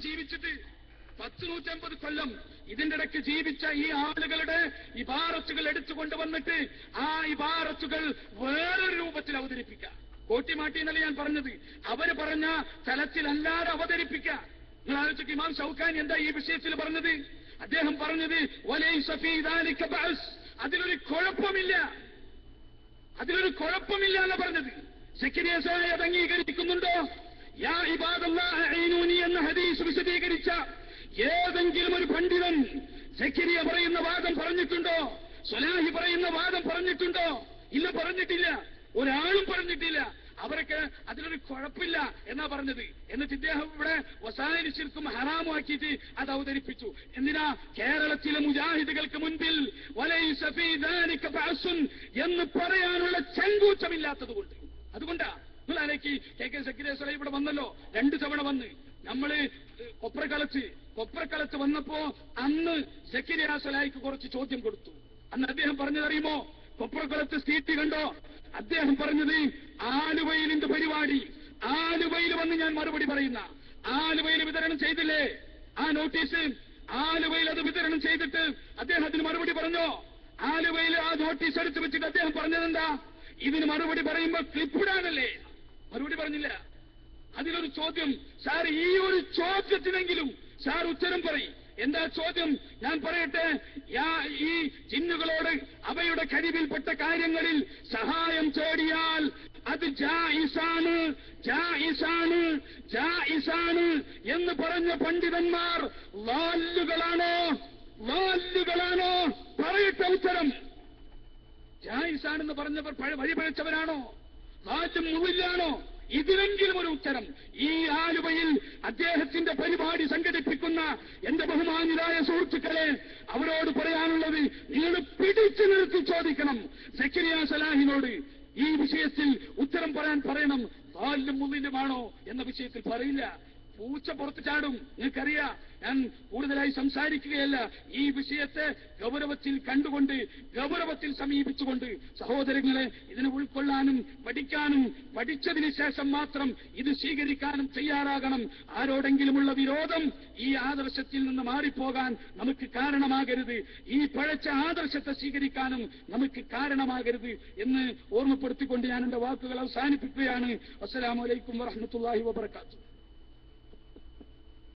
ജീവിച്ചിട്ട് 10-150 കൊല്ലം ഇതിന്റെ ഇടയ്ക്ക് ജീവിച്ച ഈ ആളുകളുടെ ഇബാറത്തുകൾ എടുത്തുകൊണ്ടുവന്നിട്ട് ആ ഇബാറത്തുകൾ വേറൊരു രൂപത്തിൽ അവതരിപ്പിക്കുക. കോട്ടിമാട്ടി എന്നല്ല ഞാൻ പറഞ്ഞത്, അവര് പറഞ്ഞ തലത്തിലല്ലാതെ അവതരിപ്പിക്കുക. നിങ്ങൾ ആലോചിച്ച് ഇമാം ഷൗക്കാനി എന്താ ഈ വിഷയത്തിൽ പറഞ്ഞത്? അദ്ദേഹം പറഞ്ഞത് വലൈസ ഫീ ദാലിക ബഅസ്, അതിലൊരു കുഴപ്പമില്ല, അതിലൊരു കുഴപ്പമില്ല എന്ന് പറഞ്ഞത്. സക്കരിയ സലാഹി അത് അംഗീകരിക്കുന്നുണ്ടോ? യാ ഇബാദല്ലാഹ് അഈനൂനി എന്ന ഹദീസ് വിശദീകരിച്ച ഏതെങ്കിലും ഒരു പണ്ഡിതൻ സക്കരിയ പറയുന്ന വാദം പറഞ്ഞിട്ടുണ്ടോ? സലാഹി പറയുന്ന വാദം പറഞ്ഞിട്ടുണ്ടോ? ഇല്ല, പറഞ്ഞിട്ടില്ല. ഒരാളും പറഞ്ഞിട്ടില്ല. അവർക്ക് അതിലൊരു കുഴപ്പമില്ല എന്നാ പറഞ്ഞത്. എന്നിട്ട് ഇദ്ദേഹം ഇവിടെ വസായിലി ശിർക്കും ഹറാമാക്കിയിട്ട് അത് അവതരിപ്പിച്ചു. എന്തിനാ? കേരളത്തിലെ മുജാഹിദുകൾക്ക് മുൻപിൽ വലൈസ ഫീ ദാലിക ബഅസുൻ എന്ന് പറയാനുള്ള ചങ്കൂറ്റമില്ലാത്തത് കൊണ്ട്. അതുകൊണ്ടാ നിങ്ങൾ ആലോചിക്ക്, കെ സക്കരിയ സലാഹി ഇവിടെ വന്നല്ലോ, 2 തവണ വന്ന്. നമ്മള് കൊപ്രക്കളത്ത് വന്നപ്പോ അന്ന് സക്കരിയ സലാഹിക്ക് കുറച്ച് ചോദ്യം കൊടുത്തു. അന്ന് അദ്ദേഹം പറഞ്ഞതറിയുമോ? കൊപ്രക്കുളത്ത് സീറ്റ് കണ്ടോ? അദ്ദേഹം പറഞ്ഞത് ആലുവയിലിന്റെ പരിപാടി, ആലുവയിൽ വന്ന് ഞാൻ മറുപടി പറയുന്ന, ആലുവയിൽ വിതരണം ചെയ്തില്ലേ ആ നോട്ടീസ്? ആലുവയിൽ അത് വിതരണം ചെയ്തിട്ട് അദ്ദേഹം അതിന് മറുപടി പറഞ്ഞോ? ആലുവയിൽ ആ നോട്ടീസ് എടുത്തു വെച്ചിട്ട് അദ്ദേഹം പറഞ്ഞതെന്താ? ഇതിന് മറുപടി പറയുമ്പോ ക്ലിപ്പിടാനല്ലേ? മറുപടി പറഞ്ഞില്ല. അതിലൊരു ചോദ്യം, സാർ ഈ ഒരു ചോദ്യത്തിനെങ്കിലും സാർ ഉത്തരം പറയും. എന്താ ചോദ്യം? ഞാൻ പറയട്ടെ. ഈ ജിന്നുകളോട് അവയുടെ കഴിവിൽപ്പെട്ട കാര്യങ്ങളിൽ സഹായം തേടിയാൽ അത് ജായിസാണ്, ജായിസാണ്, ജായിസാണ് എന്ന് പറഞ്ഞ പണ്ഡിതന്മാർ ളാല്ലുകളാണോ? ളാല്ലുകളാണോ? പറയട്ടെ ഉത്തരം. ജായിസാണെന്ന് പറഞ്ഞവർ വഴിപഴച്ചവരാണോ? ളാല്ലും മുവില്ലാണോ? ഇതിലെങ്കിലും ഒരു ഉത്തരം. ഈ ആലുവയിൽ അദ്ദേഹത്തിന്റെ പരിപാടി സംഘടിപ്പിക്കുന്ന എന്റെ ബഹുമാന്യരായ സുഹൃത്തുക്കളെ, അവരോട് പറയാനുള്ളത്, നിങ്ങൾ പിടിച്ചു നിർത്തി ചോദിക്കണം. സക്കരിയ സലാഹിനോട് ഈ വിഷയത്തിൽ ഉത്തരം പറയണം. ളാല്ലും മുവില്ലുമാണോ എന്ന വിഷയത്തിൽ പറയില്ല. പൂച്ച പുറത്ത് ചാടും. നിങ്ങൾക്കറിയാം, ഞാൻ കൂടുതലായി സംസാരിക്കുകയല്ല. ഈ വിഷയത്തെ ഗൗരവത്തിൽ കണ്ടുകൊണ്ട്, ഗൗരവത്തിൽ സമീപിച്ചുകൊണ്ട് സഹോദരങ്ങളെ ഇതിനെ ഉൾക്കൊള്ളാനും പഠിക്കാനും, പഠിച്ചതിന് ശേഷം മാത്രം ഇത് സ്വീകരിക്കാനും തയ്യാറാകണം. ആരോടെങ്കിലുമുള്ള വിരോധം ഈ ആദർശത്തിൽ നിന്ന് മാറിപ്പോകാൻ നമുക്ക് കാരണമാകരുത്. ഈ പഴച്ച ആദർശത്തെ സ്വീകരിക്കാനും നമുക്ക് കാരണമാകരുത് എന്ന് ഓർമ്മപ്പെടുത്തിക്കൊണ്ട് ഞാൻ എന്റെ വാക്കുകൾ അവസാനിപ്പിക്കുകയാണ്. അസ്സലാമു അലൈക്കും വറഹ്മത്തുള്ളാഹി വബറകാതുഹു.